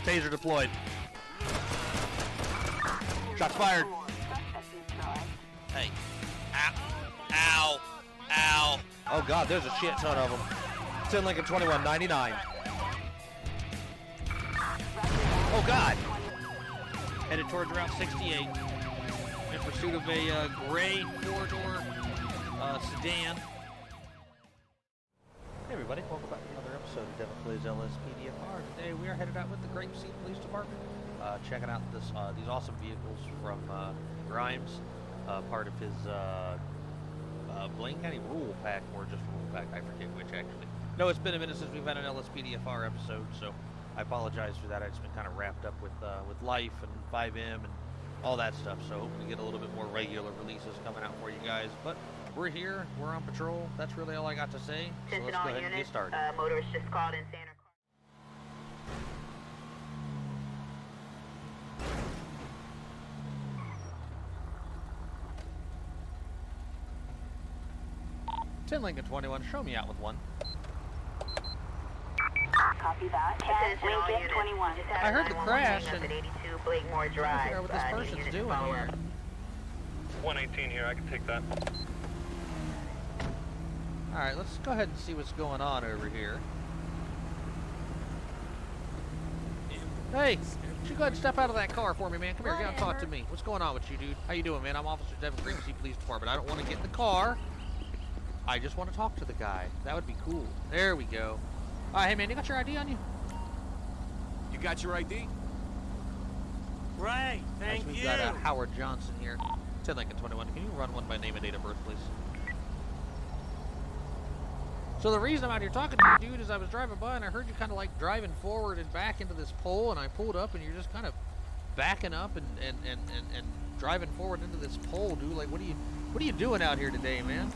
Taser deployed. Shots fired. Hey. Ow. Ow. Ow. Oh God, there's a shit ton of them. 10 Lincoln 2199. Oh God. Headed towards Route 68 in pursuit of a gray four-door sedan. Hey everybody, welcome back to another episode of Devin Plays LSPDFR. Today we are headed out with the Grapeseed Police Department, checking out these awesome vehicles from Grimes, part of his Blaine County Rural Pack, or just Rural Pack, I forget which actually. No, it's been a minute since we've had an LSPDFR episode, so I apologize for that. I've just been kind of wrapped up with life and 5M and all that stuff, so hoping to get a little bit more regular releases coming out for you guys. But we're here, we're on patrol. That's really all I got to say. So let's go ahead and get started. Motorist just called in Santa Cruz. 10 Lincoln 21, show me out with one. Copy that. Lincoln 21. I heard the crash and 82 Blakemore Drive. I figure out what this person's doing here. 118 here, I can take that. Alright, let's go ahead and see what's going on over here. Hey, you should go ahead and step out of that car for me, man. Come here, get out and talk to me. What's going on with you, dude? How you doing, man? I'm Officer Devin, Grapeseed Police Department. I don't want to get in the car. I just want to talk to the guy. That would be cool. There we go. Alright, hey man, you got your ID on you? You got your ID? Right, thank We've you. got Howard Johnson here. 10 Lincoln 21. Can you run one by name and date of birth, please? So the reason I'm out here talking to you, dude, is I was driving by and I heard you kind of like driving forward and back into this pole, and I pulled up and you're just kind of backing up and driving forward into this pole, dude. Like, what are you doing out here today, man?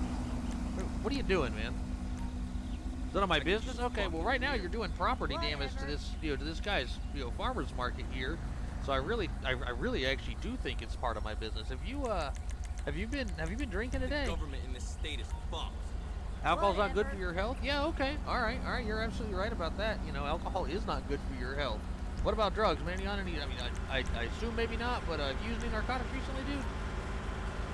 What are you doing, man? Is that on my business? Okay, well right now you're doing property damage to this, to this guy's, farmer's market here. So I really actually do think it's part of my business. Have you been drinking today? The government in this state is fucked. Alcohol's not good for your health? Yeah, okay. All right, you're absolutely right about that. Alcohol is not good for your health. What about drugs, man? You on any, I assume maybe not, but have you used any narcotics recently, dude?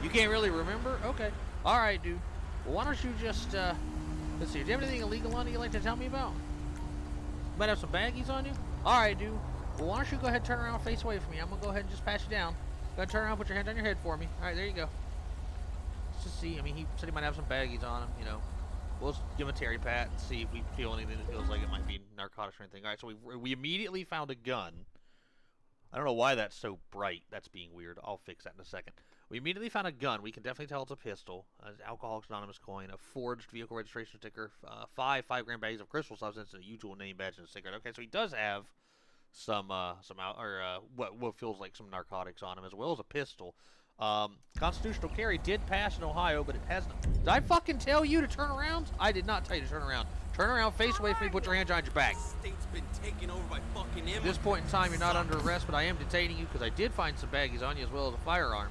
You can't really remember? Okay. All right, dude. Well, why don't you just, let's see, do you have anything illegal on you you'd like to tell me about? Might have some baggies on you? All right, dude. Well, why don't you go ahead and turn around and face away from me? I'm going to go ahead and just pat you down. Go ahead and turn around and put your hand on your head for me. All right, there you go. Let's just see. I mean, he said he might have some baggies on him, We'll just give him a Terry pat and see if we feel anything that feels like it might be narcotics or anything. All right, so we immediately found a gun. I don't know why that's so bright. That's being weird. I'll fix that in a second. We immediately found a gun. We can definitely tell it's a pistol. Alcoholics Anonymous coin, a forged vehicle registration sticker, 5-gram bags of crystal substance, and a usual name badge and a cigarette. Okay, so he does have what feels like some narcotics on him, as well as a pistol. Constitutional carry did pass in Ohio, but it hasn't. Did I fucking tell you to turn around? I did not tell you to turn around. Turn around, face away from me, put your hands behind your back. State's been taken over by fucking At this point in time, you're not under arrest, but I am detaining you because I did find some baggies on you as well as a firearm.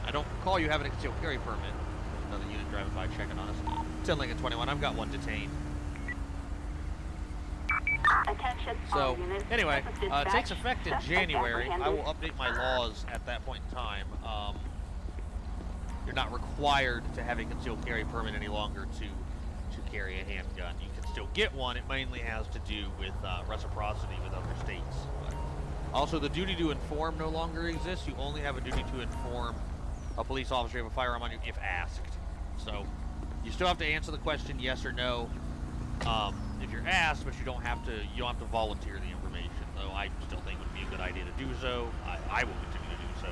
I don't recall you having a concealed carry permit. There's another unit driving by checking on us. 10 Lincoln 21, I've got one detained. So, anyway, it takes effect in January. I will update my laws at that point in time. You're not required to have a concealed carry permit any longer to carry a handgun. You can still get one. It mainly has to do with reciprocity with other states. But also, the duty to inform no longer exists. You only have a duty to inform a police officer you have a firearm on you if asked. So, you still have to answer the question yes or no. If you're asked, but you don't have to volunteer the information, though I still think it would be a good idea to do so. I will continue to do so.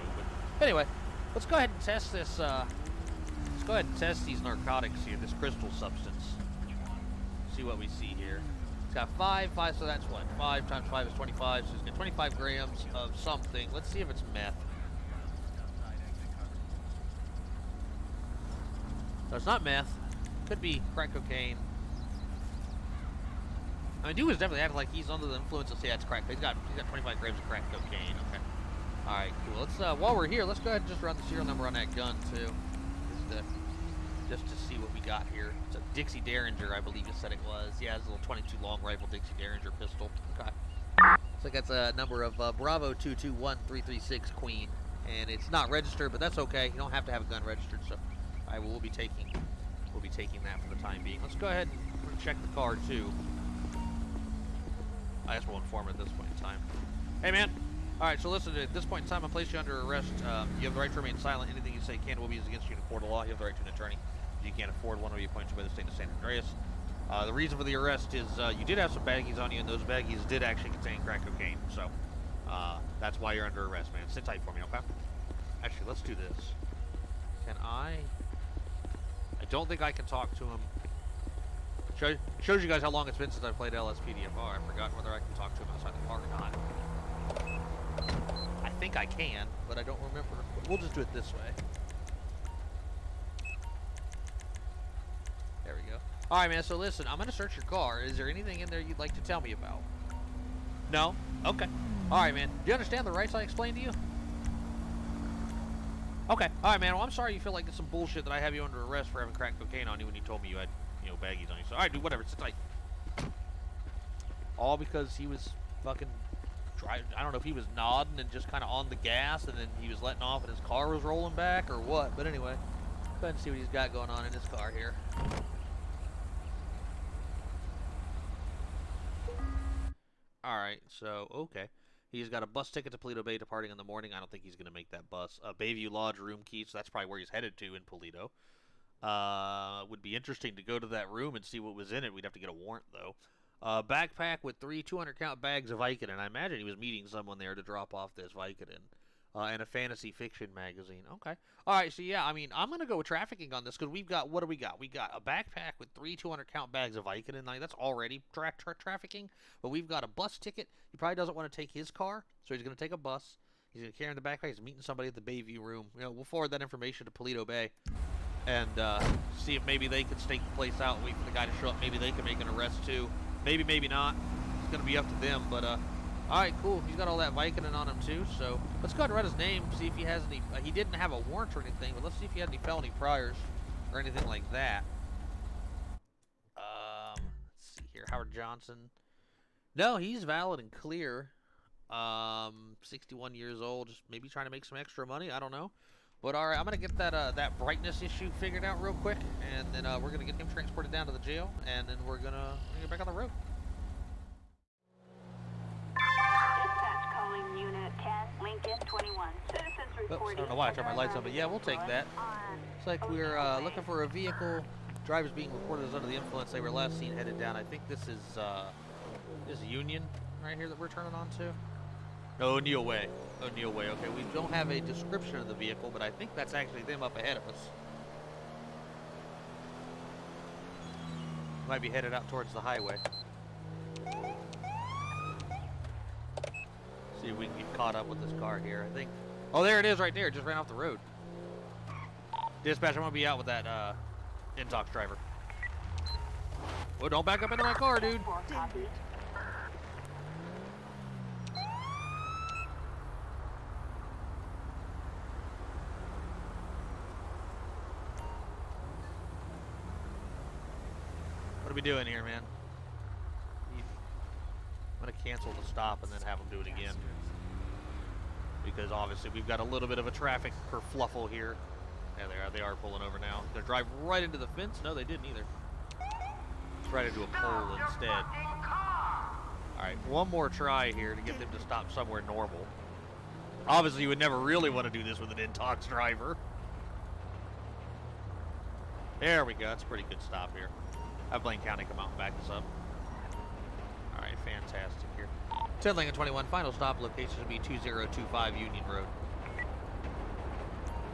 But anyway, let's go ahead and test this. Let's go ahead and test these narcotics here, this crystal substance. See what we see here. It's got 5, so that's what? 5 times 5 is 25, so it's got 25 grams of something. Let's see if it's meth. So it's not meth. Could be crack cocaine. I mean, dude is definitely acting like he's under the influence of, that's crack. He's got 25 grams of crack cocaine. Okay. All right, cool. Let's while we're here, let's go ahead and just run the serial number on that gun too. Just just to see what we got here. It's a Dixie Derringer, I believe you said it was. Yeah, it's a little 22 long rifle Dixie Derringer pistol. Okay. So that's a number of Bravo 221336 Queen, and it's not registered, but that's okay. You don't have to have a gun registered, so I will be taking that for the time being. Let's go ahead and check the car too. I guess we'll inform her at this point in time. Hey, man. All right, so listen, at this point in time, I place you under arrest. You have the right to remain silent. Anything you say can will be used against you in a court of law. You have the right to an attorney. If you can't afford one, will be appointed by the state of San Andreas. The reason for the arrest is you did have some baggies on you, and those baggies did actually contain crack cocaine. So that's why you're under arrest, man. Sit tight for me, okay? Actually, let's do this. Can I don't think I can talk to him. Shows you guys how long it's been since I played LSPDFR. I've forgotten whether I can talk to him outside the car or not. I think I can, but I don't remember. We'll just do it this way. There we go. Alright, man, so listen, I'm going to search your car. Is there anything in there you'd like to tell me about? No? Okay. Alright, man. Do you understand the rights I explained to you? Okay. Alright, man. Well, I'm sorry you feel like it's some bullshit that I have you under arrest for having crack cocaine on you when you told me you had, baggies on you. So, alright, dude, whatever. Sit tight. All because he was fucking driving. I don't know if he was nodding and just kind of on the gas and then he was letting off and his car was rolling back or what. But anyway, go ahead and see what he's got going on in his car here. Alright, so, okay. He's got a bus ticket to Paleto Bay departing in the morning. I don't think he's going to make that bus. Bayview Lodge room key, so that's probably where he's headed to in Paleto. Would be interesting to go to that room and see what was in it. We'd have to get a warrant, though. Backpack with 3 200-count bags of Vicodin. I imagine he was meeting someone there to drop off this Vicodin. And a fantasy fiction magazine. Okay. Alright, so yeah, I mean, I'm going to go with trafficking on this, because we've got, what do we got? We got a backpack with 3 200-count bags of Vicodin. Like, that's already trafficking. But we've got a bus ticket. He probably doesn't want to take his car, so he's going to take a bus. He's going to carry in the backpack. He's meeting somebody at the Bayview room. We'll forward that information to Paleto Bay. And see if maybe they can stake the place out and wait for the guy to show up. Maybe they can make an arrest too. Maybe, maybe not. It's going to be up to them. But, alright, cool. He's got all that Vicodin on him too. So, let's go ahead and write his name, see if he has any. He didn't have a warrant or anything, but let's see if he had any felony priors or anything like that. Let's see here. Howard Johnson. No, he's valid and clear. 61 years old. Just maybe trying to make some extra money. I don't know. But alright, I'm going to get that brightness issue figured out real quick, and then we're going to get him transported down to the jail, and then we're going to get back on the road. Dispatch calling Unit 10, Lincoln 21. Citizens reporting. I don't know why I turned my lights on, but yeah, we'll take that. Looks like we're looking for a vehicle. Drivers being reported as under the influence. They were last seen headed down. I think this is Union right here that we're turning on to. O'Neill Way. O'Neill Way. Okay, we don't have a description of the vehicle, but I think that's actually them up ahead of us. Might be headed out towards the highway. See if we can get caught up with this car here. I think. Oh, there it is right there. It just ran off the road. Dispatch, I'm going to be out with that Intox driver. Oh, don't back up into my car, dude. What are we doing here, man? I'm going to cancel the stop and then have them do it again. Because obviously we've got a little bit of a traffic kerfluffle here. Yeah, they are pulling over now. They're driving right into the fence? No, they didn't either. It's right into a pole instead. Alright, one more try here to get them to stop somewhere normal. Obviously you would never really want to do this with an Intox driver. There we go. That's a pretty good stop here. Have Blaine County come out and back us up. Alright, fantastic here. 10 Lincoln 21, final stop location will be 2025 Union Road.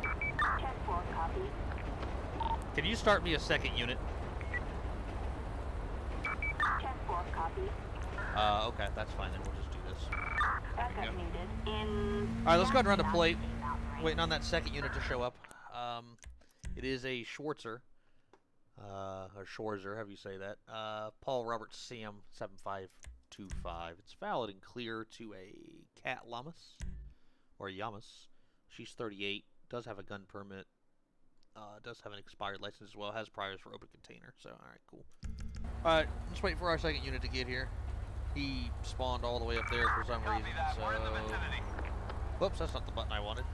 10-4, copy. Can you start me a second unit? 10-4, copy. Okay, that's fine, then we'll just do this. Backup needed. Alright, let's go ahead and run the plate. Waiting on that second unit to show up. It is a Schwarzer. Or Schwarzer, however you say that. Paul Robert Sam 7525. It's valid and clear to a Cat Lamas or Yamas. She's 38. Does have a gun permit. Does have an expired license as well. Has priors for open container. So, all right, cool. All right, let's wait for our second unit to get here. He spawned all the way up there for some reason. So, whoops, that's not the button I wanted.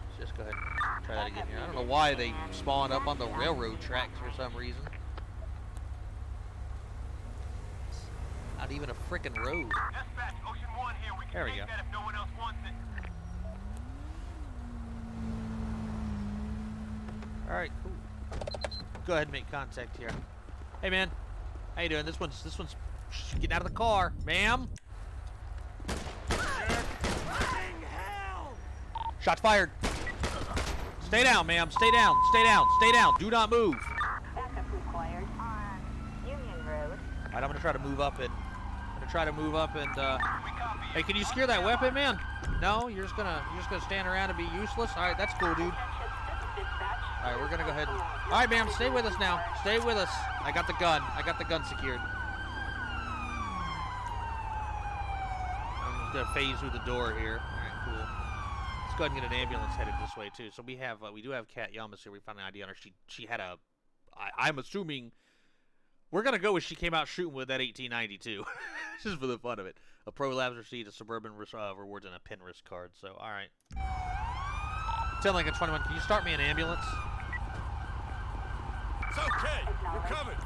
Let's just go ahead and try that again here. I don't know why they spawned up on the railroad tracks for some reason. Not even a frickin' road. Dispatch, Ocean 1 here. We can There we take go. that if no one else wants it. Alright, cool. Go ahead and make contact here. Hey man, how you doing? This one's getting out of the car, ma'am. Shots fired. Stay down, ma'am. Stay down. Stay down. Stay down. Do not move. Backup required on Union Road. Alright, I'm gonna try to move up and hey, can you secure that weapon, man? No, you're just gonna stand around and be useless. All right, that's cool, dude. All right, we're gonna go ahead and. All right, ma'am, stay with us now. Stay with us. I got the gun. I got the gun secured. I'm gonna phase through the door here. All right, cool. Let's go ahead and get an ambulance headed this way too. So we do have Kat Yamas here. We found an ID on her. She had a. I'm assuming. We're going to go with she came out shooting with that 1892. Just for the fun of it. A Pro Labs receipt, a Suburban rewards, and a Penrith card. So, all right. 10 Lincoln 21, can you start me an ambulance? It's okay. We're coming.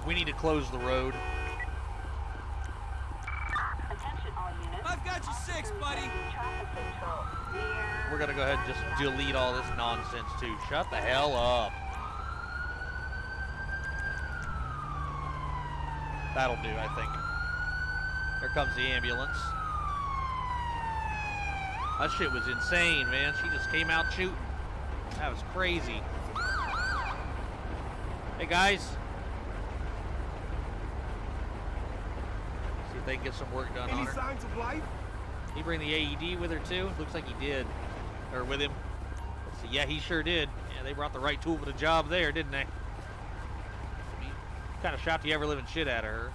We need to close the road. Attention all units. I've got you six, buddy. Traffic control. Near We're going to go ahead and just delete all this nonsense, too. Shut the hell up. That'll do, I think. Here comes the ambulance. That shit was insane, man. She just came out shooting. That was crazy. Hey, guys. See if they can get some work done on her. Signs of life? He bring the AED with her, too? Looks like he did. Or with him. Let's see. Yeah, he sure did. Yeah, they brought the right tool for the job there, didn't they? Kind of shot the ever-living shit out of her.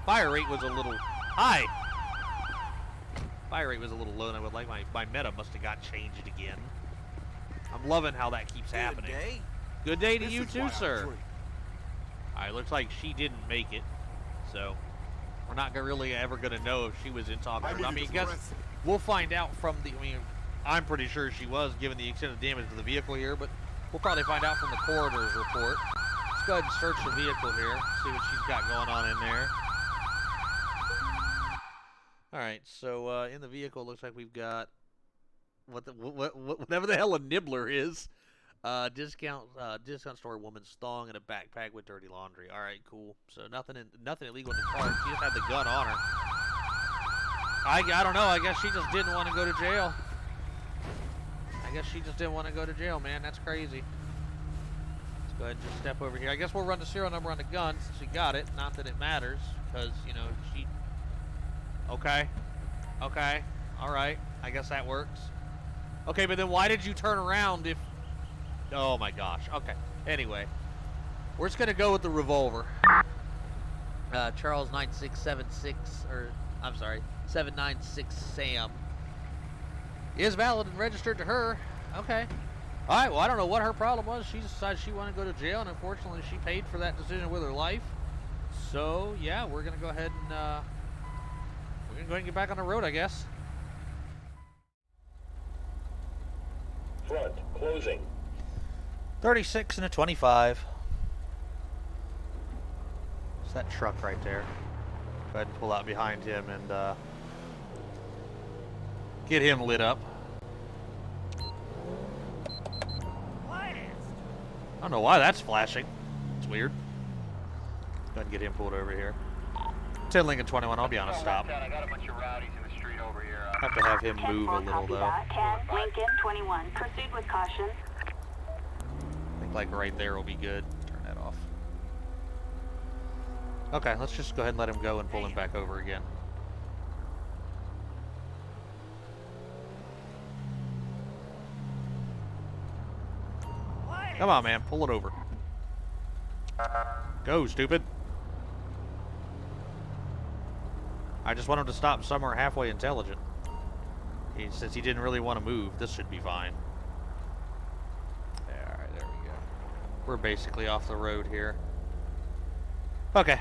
Fire rate was a little high. Fire rate was a little low, and I would like my meta must have got changed again. I'm loving how that keeps happening. Day. Good day to you too, sir. Alright, looks like she didn't make it. So, we're not really ever going to know if she was in talk. I mean, I guess we'll find out from the... I mean, I'm pretty sure she was, given the extent of damage to the vehicle here, but we'll probably find out from the coroner's report. Let's go ahead and search the vehicle here, see what she's got going on in there. Alright, so in the vehicle, it looks like we've got whatever the hell a nibbler is. Discount store woman's thong and a backpack with dirty laundry. Alright, cool. So nothing illegal in the car. She just had the gun on her. I don't know. I guess she just didn't want to go to jail. Man. That's crazy. Let's go ahead and just step over here. I guess we'll run the serial number on the gun since we got it. Not that it matters, because, you know, she... Okay. Alright. I guess that works. Okay, but then why did you turn around if... Oh my gosh. Okay. Anyway. We're just going to go with the revolver. Charles 9676, or... I'm sorry. 796 Sam. Is valid and registered to her. Okay. Alright, well, I don't know what her problem was. She decided she wanted to go to jail, and unfortunately she paid for that decision with her life. So, yeah, we're going to go ahead and... we're going to go ahead and get back on the road, I guess. Front, closing. 36 and a 25. It's that truck right there. Go ahead and pull out behind him and get him lit up. I don't know why that's flashing. It's weird. Go ahead and get him pulled over here. 10 Lincoln 21, I'll be on a stop. I got a bunch of rowdies in the street over here. Have to have him move a little though. 10 Lincoln 21. Proceed with caution. I think like right there will be good. Turn that off. Okay, let's just go ahead and let him go and pull him back over again. Come on, man. Pull it over. Go, stupid. I just want him to stop somewhere halfway intelligent. Since he didn't really want to move, this should be fine. We're basically off the road here. Okay.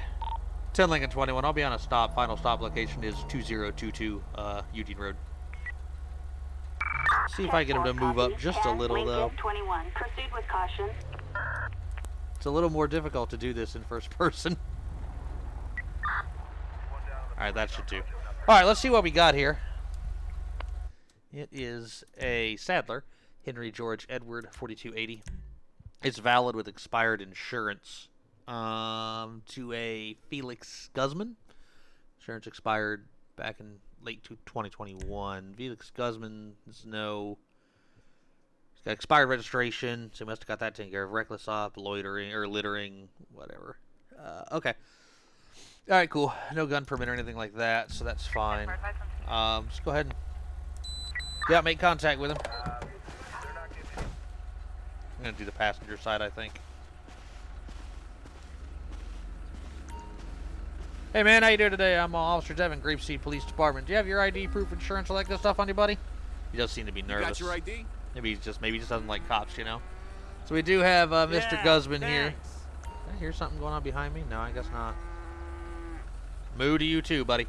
10 Lincoln 21. I'll be on a stop. Final stop location is 2022 Eugene Road. See if I can get him to move up just a little, though. 21. Proceed with caution. It's a little more difficult to do this in first person. Alright, that should do. Alright, let's see what we got here. It is a Sadler, Henry George Edward 4280. It's valid with expired insurance. To a Felix Guzman. Insurance expired back in late 2021. Felix Guzman is no. He's got expired registration, so he must have got that taken care of. Reckless off, loitering, or littering, whatever. Okay. Alright, cool. No gun permit or anything like that, so that's fine. Just go ahead and. Yeah, make contact with him. I'm going to do the passenger side, I think. Hey man, how you doing today? I'm Officer Devin, Grapeseed Police Department. Do you have your ID, proof, insurance, all that good stuff on you, buddy? He does seem to be nervous. Got your ID? Maybe he just doesn't like cops, you know. So we do have Mr. Guzman here. Did I hear something going on behind me? No, I guess not. Moo to you too, buddy.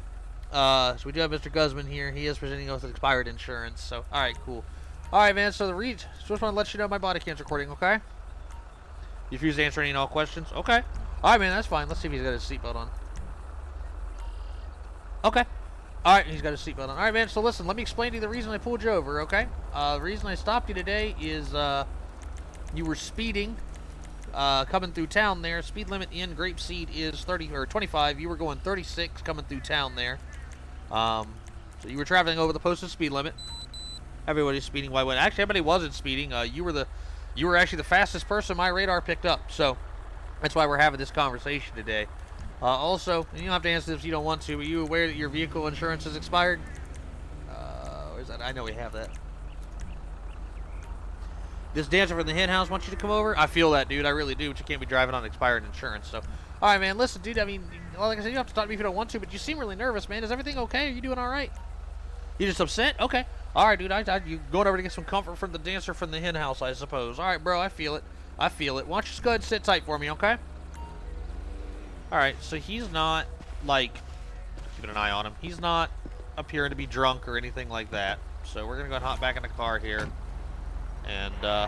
So we do have Mr. Guzman here. He is presenting us with expired insurance. So all right, cool. All right, man. So just want to let you know my body cam's recording. Okay. You refuse to answer any and all questions. Okay. All right, man. That's fine. Let's see if he's got his seatbelt on. Okay. Alright, he's got his seatbelt on. Alright, man, so listen, let me explain to you the reason I pulled you over, okay? The reason I stopped you today is, you were speeding, coming through town there. Speed limit in Grapeseed is 30, or 25. You were going 36 coming through town there. So you were traveling over the posted speed limit. Everybody's speeding. Why wouldn't? Actually, everybody wasn't speeding. You were actually the fastest person my radar picked up. So, that's why we're having this conversation today. Also, and you don't have to answer this if you don't want to, but are you aware that your vehicle insurance is expired? Where's that? I know we have that. This dancer from the hen house wants you to come over? I feel that, dude. I really do, but you can't be driving on expired insurance. So, alright, man. Listen, dude, I mean, like I said, you don't have to talk to me if you don't want to, but you seem really nervous, man. Is everything okay? Are you doing alright? You just upset? Okay. Alright, dude. You going over to get some comfort from the dancer from the hen house, I suppose. Alright, bro. I feel it. I feel it. Why don't you just go ahead and sit tight for me, okay? Alright, so he's not, like, keeping an eye on him. He's not appearing to be drunk or anything like that. So we're going to go and hop back in the car here. And, go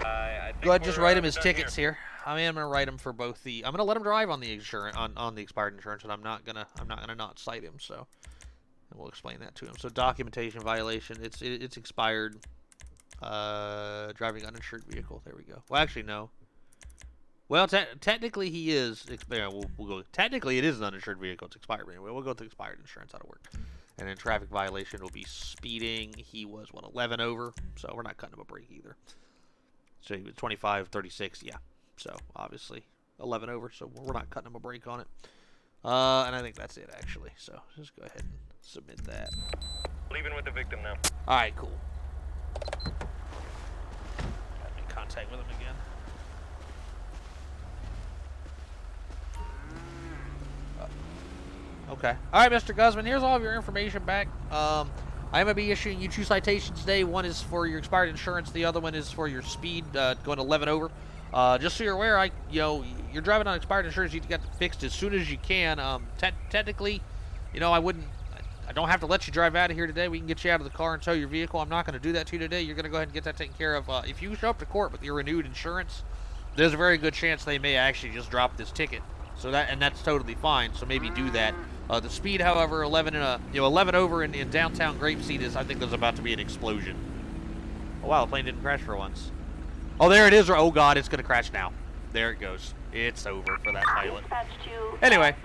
ahead and just write him his tickets here. I am going to write him for both the, I'm going to let him drive on the insurance, on the expired insurance, and I'm not going to not cite him, so. And we'll explain that to him. So documentation violation, it's expired. Driving uninsured vehicle, there we go. Well, actually, no. Well, technically he is. We'll go. Technically, it is an uninsured vehicle. It's expired. Anyway, we'll go to expired insurance. That'll work. And then traffic violation will be speeding. He was 11 over, so we're not cutting him a break either. So he was 25, 36. Yeah. So obviously 11 over. So we're not cutting him a break on it. And I think that's it actually. So just go ahead and submit that. Leaving with the victim now. All right. Cool. Make contact with him again. Okay. Alright, Mr. Guzman, here's all of your information back. I'm going to be issuing you 2 citations today. One is for your expired insurance. The other one is for your speed, going 11 over. Just so you're aware, you're driving on expired insurance. You get it fixed as soon as you can. Technically, I don't have to let you drive out of here today. We can get you out of the car and tow your vehicle. I'm not going to do that to you today. You're going to go ahead and get that taken care of. If you show up to court with your renewed insurance, there's a very good chance they may actually just drop this ticket. So that's totally fine. So maybe do that. The speed, however, 11 over in downtown Grapeseed is. I think there's about to be an explosion. Oh wow, the plane didn't crash for once. Oh, there it is. Oh god, it's gonna crash now. There it goes. It's over for that pilot. Anyway,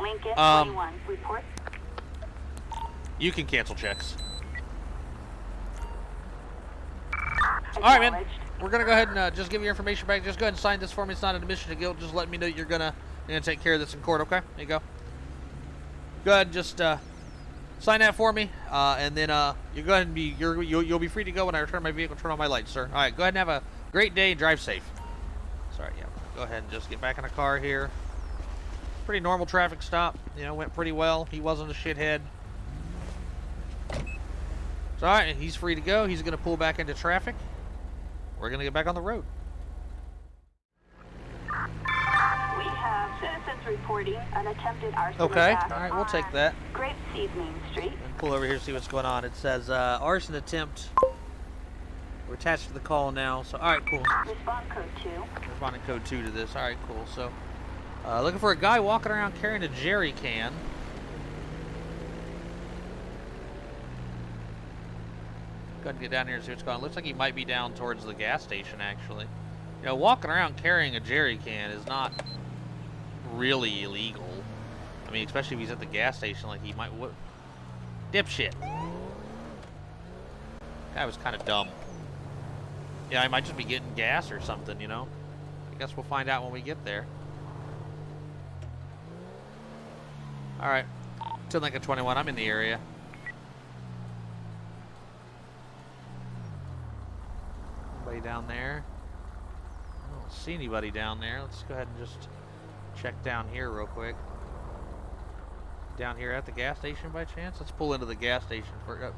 you can cancel checks. All right, man. We're gonna go ahead and just give your information back. Just go ahead and sign this for me. It's not an admission of guilt. Just let me know you're gonna take care of this in court. Okay? There you go. Go ahead and just sign that for me, and then you go ahead and you'll be free to go when I return my vehicle. Turn on my lights, sir. All right. Go ahead and have a great day and drive safe. Sorry. Yeah. Go ahead and just get back in the car here. Pretty normal traffic stop. Went pretty well. He wasn't a shithead. It's all right. He's free to go. He's gonna pull back into traffic. We're gonna get back on the road. reporting an attempted arson Okay, attack alright, we'll take on that. Grapeseed Main Street. And pull over here to see what's going on. It says arson attempt. We're attached to the call now, so alright, cool. Respond code 2. Responding code 2 to this. Alright, cool. So, looking for a guy walking around carrying a jerry can. Go ahead and get down here and see what's going on. Looks like he might be down towards the gas station, actually. You know, walking around carrying a jerry can is not really illegal. I mean, especially if he's at the gas station, like he might. What? Dipshit. Guy was kind of dumb. Yeah, he might just be getting gas or something, you know. I guess we'll find out when we get there. All right, 10 Lincoln 21. I'm in the area. Anybody down there? I don't see anybody down there. Let's go ahead and just check down here real quick. Down here at the gas station by chance? Let's pull into the gas station for.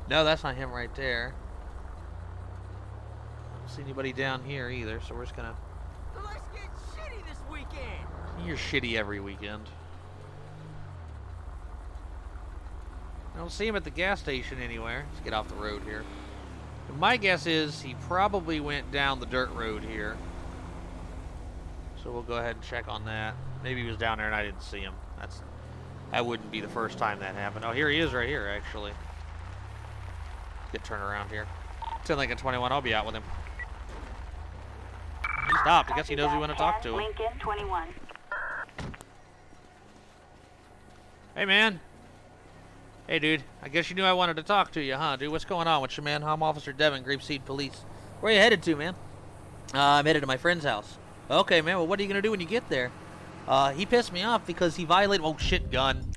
No, that's not him right there. I don't see anybody down here either, so we're just gonna. Let's get shitty this weekend. You're shitty every weekend. I don't see him at the gas station anywhere. Let's get off the road here. My guess is he probably went down the dirt road here. So we'll go ahead and check on that. Maybe he was down there and I didn't see him. That wouldn't be the first time that happened. Oh, here he is right here, actually. Get turned around here. 10 Lincoln 21, I'll be out with him. He stopped. I guess he knows we want to talk to him. Lincoln 21. Hey, man. Hey, dude. I guess you knew I wanted to talk to you, huh, dude? What's going on with you, man? I'm Officer Devin, Grapeseed Police. Where are you headed to, man? I'm headed to my friend's house. Okay, man. Well, what are you going to do when you get there? He pissed me off because he violated... Oh, shit, gun.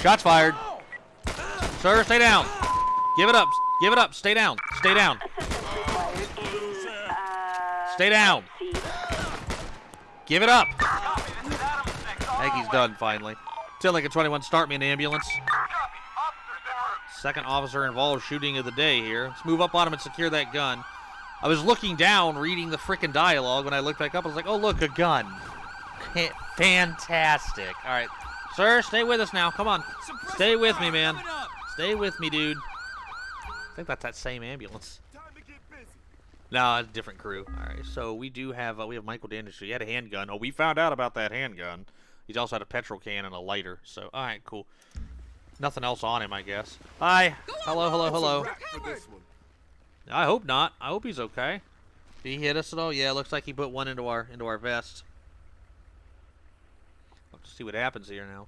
Shots fired. Sir, stay down. Give it up. Give it up. Stay down. Stay down. Stay down. Give it up. I think he's done, finally. 10 Lincoln 21, start me an ambulance. Second officer involved shooting of the day here. Let's move up on him and secure that gun. I was looking down, reading the frickin' dialogue. When I looked back up, I was like, oh, look, a gun. Fantastic. All right. Sir, stay with us now. Come on. Stay with me, man. Stay with me, dude. I think that's that same ambulance. No, it's a different crew. All right. So we do have, we have Michael Daniels. He had a handgun. Oh, we found out about that handgun. He's also had a petrol can and a lighter. So, all right, cool. Nothing else on him, I guess. Hi. Hello, hello, hello. I hope not. I hope he's okay. Did he hit us at all? Yeah, it looks like he put one into our vest. Let's see what happens here now.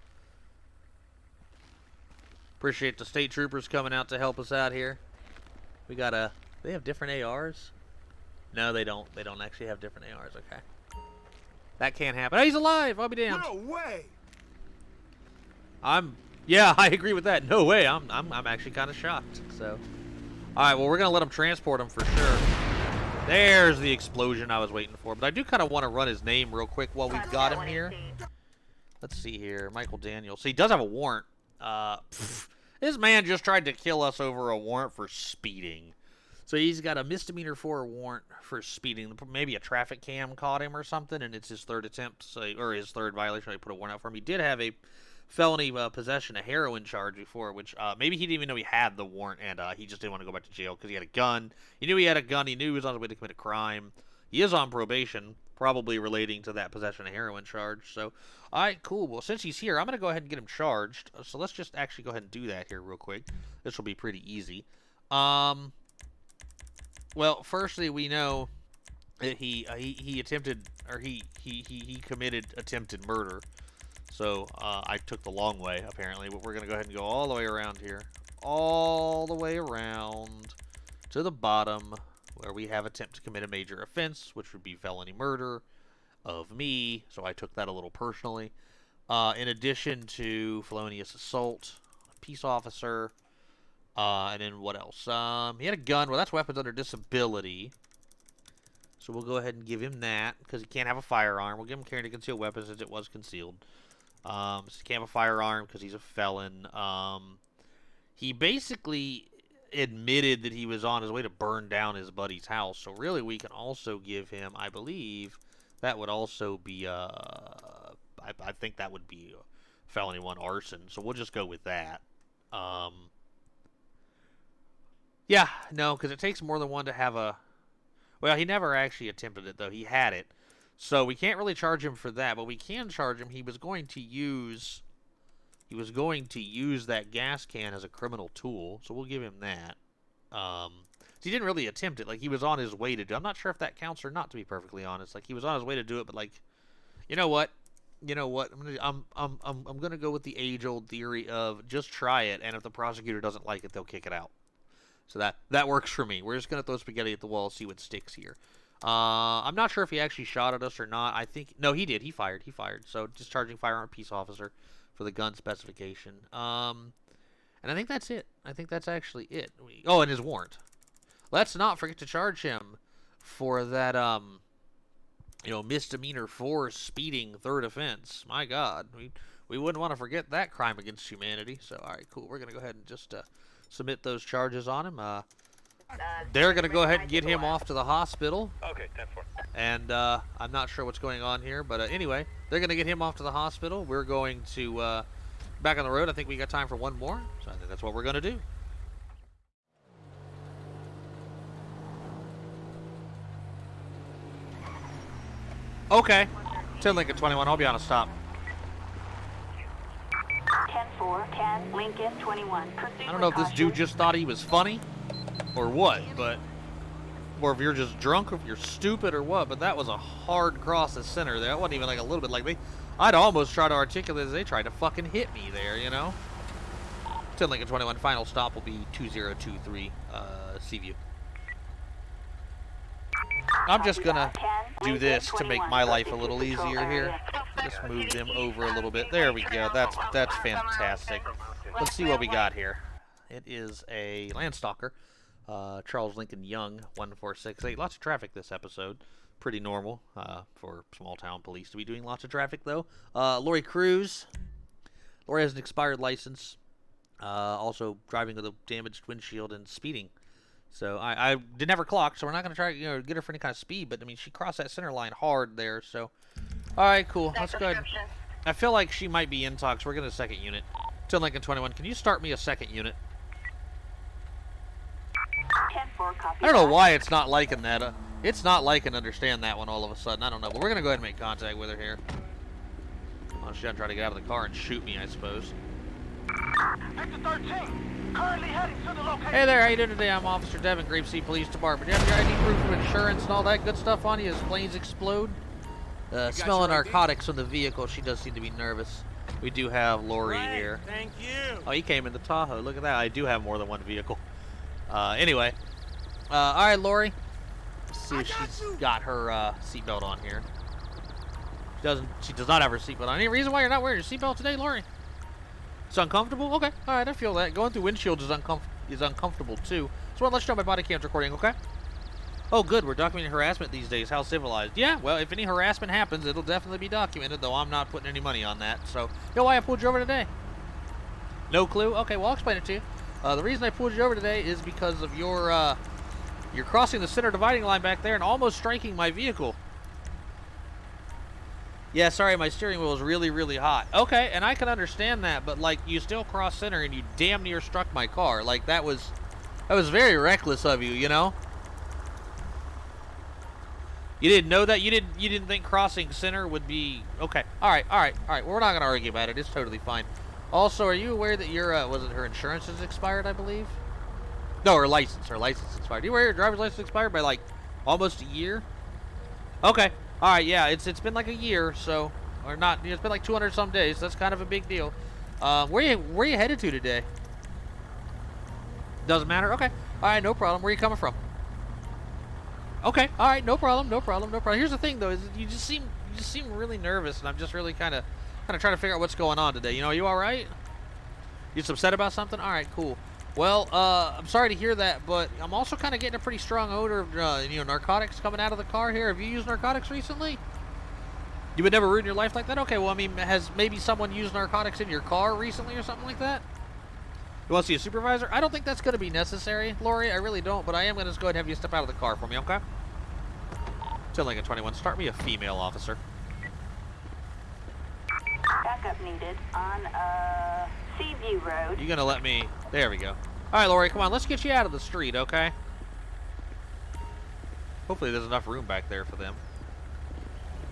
Appreciate the state troopers coming out to help us out here. We got a... They have different ARs? No, they don't. They don't actually have different ARs. Okay. That can't happen. Oh, he's alive! I'll be damned. No way. Yeah, I agree with that. No way. I'm actually kind of shocked. So... Alright, well, we're going to let him transport him for sure. There's the explosion I was waiting for. But I do kind of want to run his name real quick while we've got him here. Let's see here. Michael Daniels. So he does have a warrant. This man just tried to kill us over a warrant for speeding. So he's got a misdemeanor for a warrant for speeding. Maybe a traffic cam caught him or something, and it's his third attempt, or his third violation. I put a warrant out for him. He did have a felony possession of heroin charge before, which maybe he didn't even know he had the warrant, and he just didn't want to go back to jail because he had a gun. He knew he had a gun. He knew he was on his way to commit a crime. He is on probation, probably relating to that possession of heroin charge. So, all right, cool. Well, since he's here, I'm going to go ahead and get him charged. So let's just actually go ahead and do that here real quick. This will be pretty easy. Well, firstly, we know that he attempted, or he committed attempted murder. So, I took the long way, apparently, but we're going to go ahead and go all the way around here. All the way around to the bottom, where we have attempt to commit a major offense, which would be felony murder of me. So I took that a little personally. In addition to felonious assault, peace officer, and then what else? He had a gun. Well, that's weapons under disability. So we'll go ahead and give him that, because he can't have a firearm. We'll give him carrying a concealed weapon since it was concealed. So he can't have a firearm because he's a felon. He basically admitted that he was on his way to burn down his buddy's house. So really, we can also give him, I believe, That would also be, I think that would be felony 1 arson, so we'll just go with that. Yeah, no, because it takes more than one to have a... Well, he never actually attempted it, though. He had it. So we can't really charge him for that, but we can charge him. He was going to use that gas can as a criminal tool, so we'll give him that. He didn't really attempt it. Like, he was on his way to do it. I'm not sure if that counts or not, to be perfectly honest. Like, he was on his way to do it, but, like, you know what? I'm gonna go with the age-old theory of just try it, and if the prosecutor doesn't like it, they'll kick it out. So that works for me. We're just gonna throw spaghetti at the wall, see what sticks here. I'm not sure if he actually shot at us or not. I think no, he did. He fired. So discharging firearm peace officer for the gun specification. And I think that's it. I think that's actually it. Oh, and his warrant. Let's not forget to charge him for that misdemeanor 4 speeding 3rd offense. My God, we wouldn't want to forget that crime against humanity. So all right, cool. We're gonna go ahead and just submit those charges on him. They're going to go ahead and get him off to the hospital. Okay, 10-4. And I'm not sure what's going on here, but anyway, they're going to get him off to the hospital. We're going to, back on the road, I think we got time for one more, so I think that's what we're going to do. Okay, 10 Lincoln 21, I'll be on a stop. 10-4, 10, Lincoln 21. I don't know if this dude just thought he was funny or what, but or if you're just drunk or if you're stupid or what, but that was a hard cross the center there. That wasn't even like a little bit like I'd almost try to articulate as they tried to fucking hit me there, you know. 10 Lincoln 21, final stop will be 2023 Seaview. I'm just gonna do this to make my life a little easier here. Just move them over a little bit. There we go. That's fantastic. Let's see what we got here. It is a Landstalker, Charles Lincoln Young, 1468. Lots of traffic this episode. Pretty normal for small town police to be doing lots of traffic, though. Lori Cruz. Lori has an expired license. Also driving with a damaged windshield and speeding. So I did never clock, so we're not going to try to get her for any kind of speed. But, I mean, she crossed that center line hard there. So, all right, cool. Let's go ahead. I feel like she might be in talks. We're going to second unit. 10 Lincoln 21, can you start me a second unit? 10-4, copy. I don't know why it's not liking that. It's not liking understand that one all of a sudden. I don't know. But we're going to go ahead and make contact with her here. Well, she's going to try to get out of the car and shoot me, I suppose. Victor 13, currently heading to the location. Hey there, how you doing today? I'm Officer Devin, Grapeseed Police Department. Do you have your ID proof of insurance and all that good stuff on you as planes explode? Smelling narcotics from the vehicle. She does seem to be nervous. We do have Lori here. Thank you. Oh, he came in the Tahoe. Look at that. I do have more than one vehicle. Anyway. All right, Lori. Let's see if she's got her seatbelt on here. She does not have her seatbelt on. Any reason why you're not wearing your seatbelt today, Lori? It's uncomfortable? Okay. All right, I feel that. Going through windshields is uncomfortable, too. So I'll let you know my body cam's recording, okay? Oh, good. We're documenting harassment these days. How civilized. Yeah, well, if any harassment happens, it'll definitely be documented, though I'm not putting any money on that. So, you know why I pulled you over today? No clue? Okay, well, I'll explain it to you. The reason I pulled you over today is because of you're crossing the center dividing line back there and almost striking my vehicle. Yeah, sorry, my steering wheel is really, really hot. Okay, and I can understand that, but, like, you still cross center and you damn near struck my car. Like, that was very reckless of you, you know? You didn't know that? You didn't think crossing center would be... Okay, all right. Well, we're not going to argue about it. It's totally fine. Also, are you aware that your, was it her insurance is expired, I believe? No, her license. Her license expired. Do you aware your driver's license expired by, like, almost a year? Okay. All right, yeah, it's been like a year, so, or not, it's been like 200 some days, so that's kind of a big deal. Where you headed to today? Doesn't matter? Okay. All right, no problem. Where are you coming from? Okay. All right, no problem. Here's the thing, though, is you just seem really nervous, and I'm just really kind of trying to figure out what's going on today. You know, are you all right? You just upset about something? All right, cool. Well, I'm sorry to hear that, but I'm also kind of getting a pretty strong odor of, narcotics coming out of the car here. Have you used narcotics recently? You would never ruin your life like that? Okay, well, I mean, has maybe someone used narcotics in your car recently or something like that? You want to see a supervisor? I don't think that's going to be necessary, Lori. I really don't, but I am going to just go ahead and have you step out of the car for me, okay? To Lincoln 21, start me a female officer. Backup needed on Seaview Road. You gonna let me? There we go. All right, Lori, come on. Let's get you out of the street, okay? Hopefully there's enough room back there for them.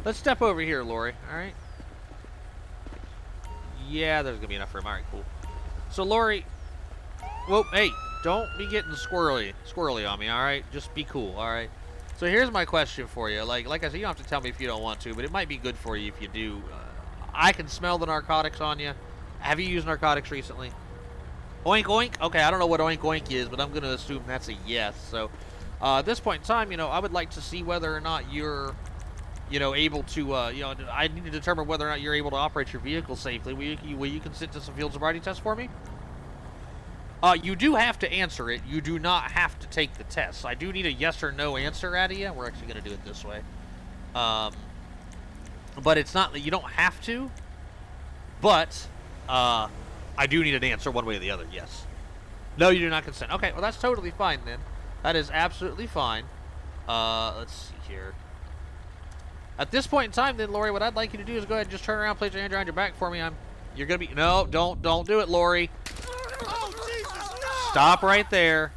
Let's step over here, Lori. All right. Yeah, there's gonna be enough room. All right, cool. So, Lori, whoa, hey, don't be getting squirrely on me. All right, just be cool. All right. So here's my question for you. Like I said, you don't have to tell me if you don't want to, but it might be good for you if you do. I can smell the narcotics on you. Have you used narcotics recently? Oink, oink. Okay, I don't know what oink, oink is, but I'm going to assume that's a yes. So at this point in time, I would like to see whether or not you're, able to, I need to determine whether or not you're able to operate your vehicle safely. Will you consent to some field sobriety tests for me? You do have to answer it. You do not have to take the test. I do need a yes or no answer out of you. We're actually going to do it this way. But it's not that you don't have to. But I do need an answer one way or the other. Yes. No, you do not consent. Okay, well, that's totally fine then. That is absolutely fine. Let's see here. At this point in time, then, Lori, what I'd like you to do is go ahead and just turn around, place your hand behind your back for me. You're going to be... No, don't do it, Lori. Stop right there.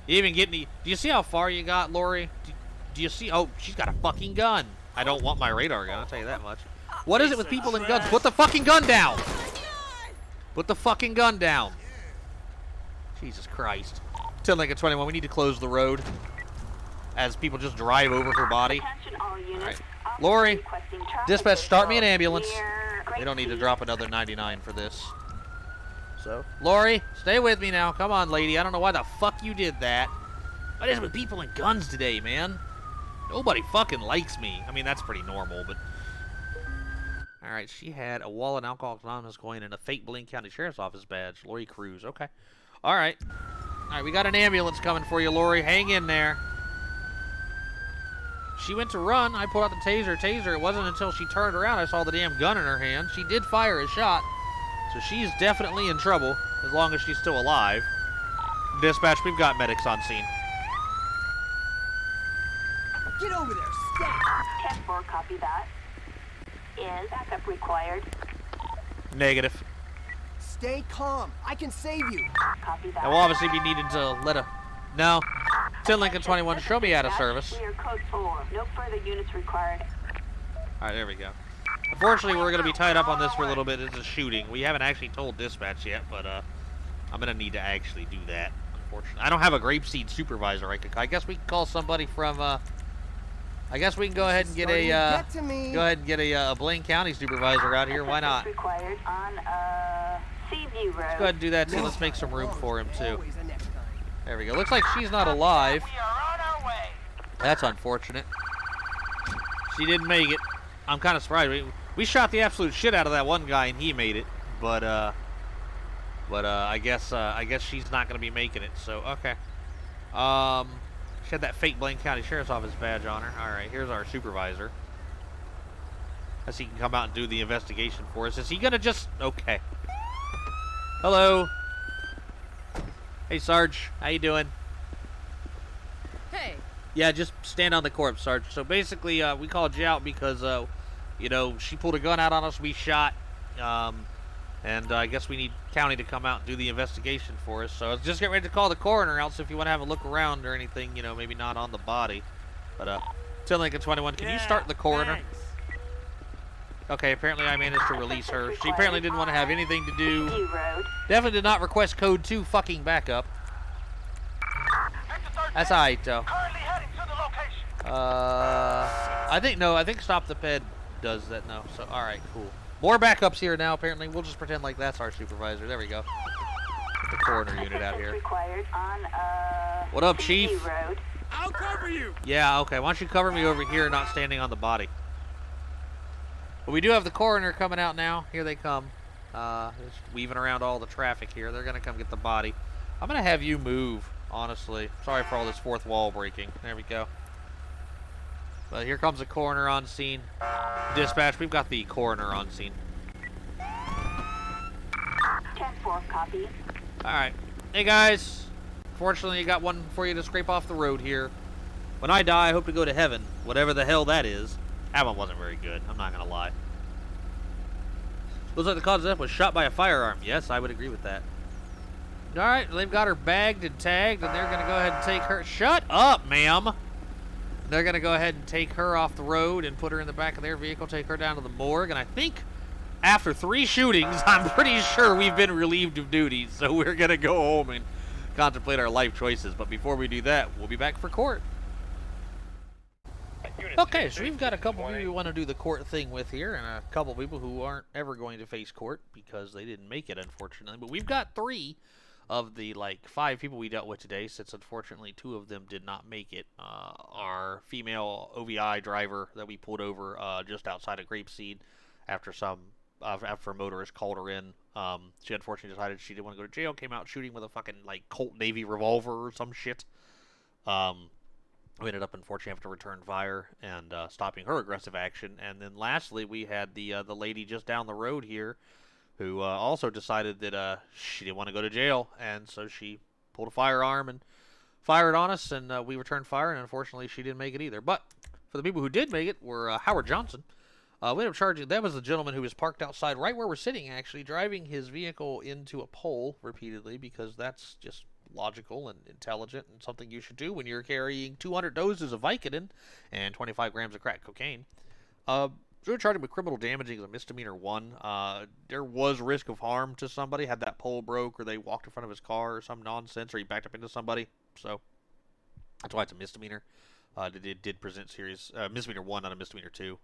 You even get any... Do you see how far you got, Lori? Do you see... Oh, she's got a fucking gun. I don't want my radar gun, I'll tell you that much. What is it with people and guns? Put the fucking gun down! Put the fucking gun down. Jesus Christ. Till Lincoln 21, we need to close the road as people just drive over her body. All right. Lori, dispatch, start me an ambulance. We don't need to drop another 99 for this. So, Lori, stay with me now. Come on, lady. I don't know why the fuck you did that. What is it with people and guns today, man? Nobody fucking likes me. I mean, that's pretty normal, but... Alright, she had a Wallet Alcoholics Anonymous coin and a fake Blaine County Sheriff's Office badge. Lori Cruz. Okay. Alright. Alright, we got an ambulance coming for you, Lori. Hang in there. She went to run. I pulled out the taser. It wasn't until she turned around I saw the damn gun in her hand. She did fire a shot. So she's definitely in trouble, as long as she's still alive. Dispatch, we've got medics on scene. Get over there, stat! 10-4, copy that. Is backup required? Negative. Stay calm. I can save you. Copy that. Now, we'll obviously be needing to let a... No. 10 Lincoln 21, show me out of service. We are code 4. No further units required. Alright, there we go. Unfortunately, we're going to be tied up on this for a little bit. It's a shooting. We haven't actually told dispatch yet, but I'm going to need to actually do that, unfortunately. I don't have a Grapeseed supervisor. I guess we can call somebody from... I guess we can go ahead and get a Blaine County supervisor out here. Why not? Required on Seaview Road. Let's go ahead and do that too. Let's make some room for him too. There we go. Looks like she's not alive. We are on our way. That's unfortunate. She didn't make it. I'm kind of surprised. We shot the absolute shit out of that one guy and he made it, but I guess she's not gonna be making it. So okay. She had that fake Blaine County Sheriff's Office badge on her. All right, here's our supervisor. Guess he can come out and do the investigation for us. Is he gonna just... Okay. Hello. Hey, Sarge. How you doing? Hey. Yeah, just stand on the corpse, Sarge. So basically, we called you out because, she pulled a gun out on us. We shot. And I guess we need county to come out and do the investigation for us. So I was just getting ready to call the coroner out, so if you want to have a look around or anything, maybe not on the body. But, 10 Lincoln 21, can you start the coroner? Thanks. Okay, apparently I managed to release her. She apparently didn't want to have anything to do. Definitely did not request code 2 fucking backup. That's alright, though. Currently heading to the location. I think Stop the Ped does that now. So, alright, cool. More backups here now, apparently. We'll just pretend like that's our supervisor. There we go. Get the coroner unit out here. What up, Chief? I'll cover you. Yeah, okay. Why don't you cover me over here, not standing on the body? But we do have the coroner coming out now. Here they come. Just weaving around all the traffic here. They're going to come get the body. I'm going to have you move, honestly. Sorry for all this fourth wall breaking. There we go. But here comes the coroner on scene. Dispatch, we've got the coroner on scene. 10-4, copy. Alright. Hey, guys. Fortunately, I got one for you to scrape off the road here. When I die, I hope to go to heaven, whatever the hell that is. That one wasn't very good, I'm not gonna lie. Looks like the cause of death was shot by a firearm. Yes, I would agree with that. Alright, they've got her bagged and tagged, and they're gonna go ahead and take her. Shut up, ma'am! They're gonna go ahead and take her off the road and put her in the back of their vehicle, take her down to the morgue, and I think after 3 shootings, I'm pretty sure we've been relieved of duty, so we're gonna go home and contemplate our life choices. But before we do that, we'll be back for court. Okay, so we've got a couple people we want to do the court thing with here, and a couple people who aren't ever going to face court because they didn't make it, unfortunately. But we've got 3 of the, 5 people we dealt with today, since unfortunately 2 of them did not make it. Our female OVI driver that we pulled over just outside of Grapeseed after after a motorist called her in. She unfortunately decided she didn't want to go to jail, came out shooting with a fucking, Colt Navy revolver or some shit. We ended up, unfortunately, having to return fire and stopping her aggressive action. And then lastly, we had the lady just down the road here who also decided that she didn't want to go to jail, and so she pulled a firearm and fired on us, and we returned fire, and unfortunately she didn't make it either. But for the people who did make it were Howard Johnson. We ended up charging, that was the gentleman who was parked outside right where we're sitting, actually, driving his vehicle into a pole repeatedly, because that's just logical and intelligent and something you should do when you're carrying 200 doses of Vicodin and 25 grams of crack cocaine. So we're charging with criminal damaging as a misdemeanor 1. There was risk of harm to somebody had that pole broke, or they walked in front of his car or some nonsense, or he backed up into somebody. So that's why it's a misdemeanor. It did present serious misdemeanor 1, not a misdemeanor 2.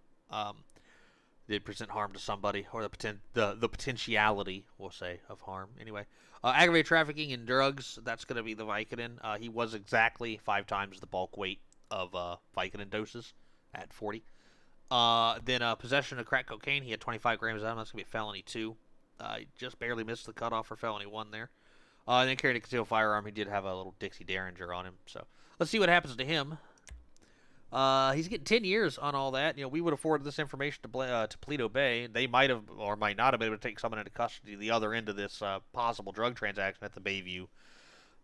Did present harm to somebody, or the potentiality, we'll say, of harm. Anyway, aggravated trafficking in drugs, that's going to be the Vicodin. He was exactly 5 times the bulk weight of Vicodin doses at 40. Then possession of crack cocaine, he had 25 grams of that. That's going to be a felony 2. He just barely missed the cutoff for felony 1 there. And then carried a concealed firearm. He did have a little Dixie Derringer on him. So let's see what happens to him. He's getting 10 years on all that. You know, we would have forwarded this information to Paleto Bay. They might have or might not have been able to take someone into custody the other end of this possible drug transaction at the Bayview.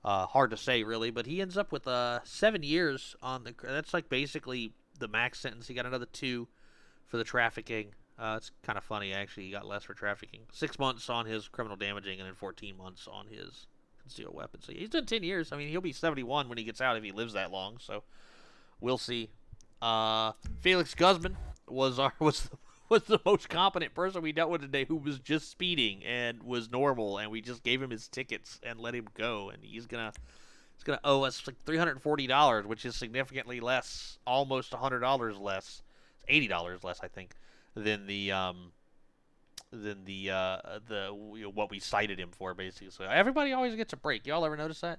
Hard to say, really, but he ends up with 7 years on the. That's like basically the max sentence. He got another 2 for the trafficking. It's kind of funny, actually. He got less for trafficking. 6 months on his criminal damaging, and then 14 months on his concealed weapon. So he's done 10 years. I mean, he'll be 71 when he gets out if he lives that long. So. We'll see. Felix Guzman was the most competent person we dealt with today, who was just speeding and was normal, and we just gave him his tickets and let him go, and he's gonna owe us like $340, which is significantly less, almost $100 less, it's $80 less, I think, than the what we cited him for, basically. So everybody always gets a break. Y'all ever notice that?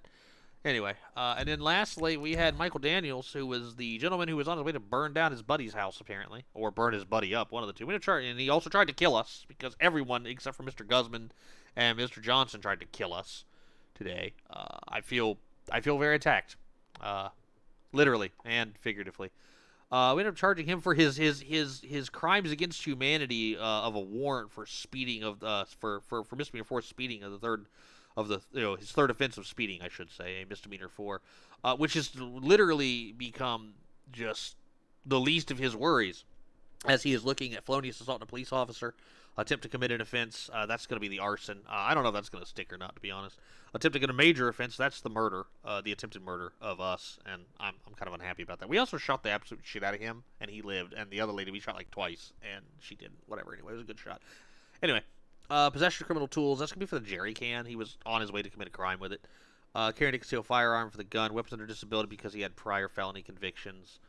Anyway, and then lastly, we had Michael Daniels, who was the gentleman who was on his way to burn down his buddy's house, apparently, or burn his buddy up, one of the two. And he also tried to kill us, because everyone, except for Mr. Guzman and Mr. Johnson, tried to kill us today. I feel very attacked, literally and figuratively. We ended up charging him for his crimes against humanity of a warrant for speeding for misdemeanor 4 speeding of the third. His third offense of speeding, I should say, a misdemeanor 4, which has literally become just the least of his worries, as he is looking at felonious assault on a police officer, attempt to commit an offense, that's going to be the arson. I don't know if that's going to stick or not, to be honest. Attempt to commit a major offense, that's the murder, the attempted murder of us, and I'm kind of unhappy about that. We also shot the absolute shit out of him, and he lived, and the other lady we shot like twice, and she didn't. Whatever, anyway, it was a good shot. Anyway. Possession of criminal tools, that's going to be for the jerry can. He was on his way to commit a crime with it. Carrying a concealed firearm for the gun. Weapons under disability because he had prior felony convictions.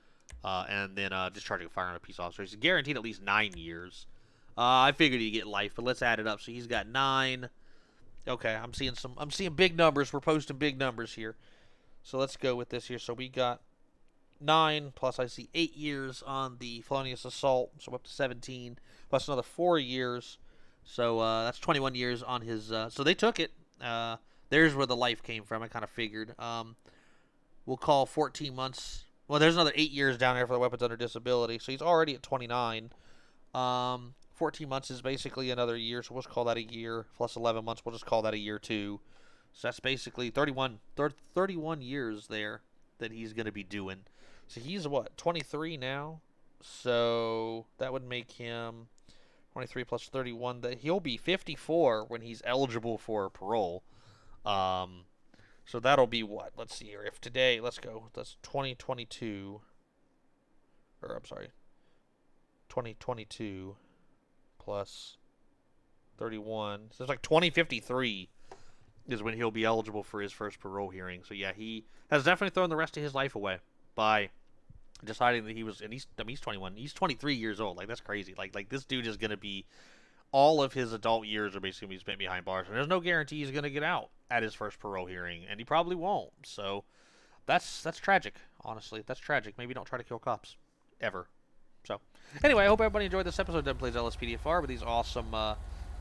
And then discharging a firearm on a peace officer. He's guaranteed at least 9 years. I figured he'd get life, but let's add it up. So he's got 9. Okay, I'm seeing big numbers. We're posting big numbers here. So let's go with this here. So we got 9, plus I see 8 years on the felonious assault. So up to 17, plus another 4 years. So that's 21 years on his. So they took it. There's where the life came from. I kind of figured. We'll call 14 months. Well, there's another 8 years down there for the weapons under disability. So he's already at 29. 14 months is basically another year. So we'll just call that a year. Plus 11 months, we'll just call that a year too. So that's basically 31 years there that he's going to be doing. So he's what, 23 now? So that would make him 23 plus 31. That he'll be 54 when he's eligible for parole. So that'll be what? Let's see here. If today, let's go. That's 2022. Or I'm sorry, 2022 plus 31. So it's like 2053 is when he'll be eligible for his first parole hearing. So yeah, he has definitely thrown the rest of his life away by deciding that he was, and he's 21. He's 23 years old. Like, that's crazy. Like this dude is going to be, all of his adult years are basically going to be spent behind bars. And there's no guarantee he's going to get out at his first parole hearing. And he probably won't. So that's tragic, honestly. That's tragic. Maybe don't try to kill cops. Ever. So, anyway, I hope everybody enjoyed this episode. Devin plays LSPDFR with these awesome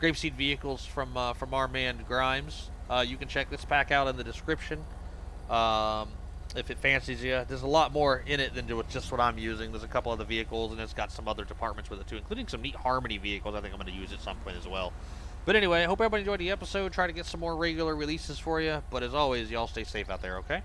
Grapeseed vehicles from our man Grimes. You can check this pack out in the description if it fancies you. There's a lot more in it than just what I'm using. There's a couple other vehicles, and it's got some other departments with it too, including some neat Harmony vehicles I think I'm going to use at some point as well. But anyway, I hope everybody enjoyed the episode. Try to get some more regular releases for you. But as always, y'all stay safe out there, okay?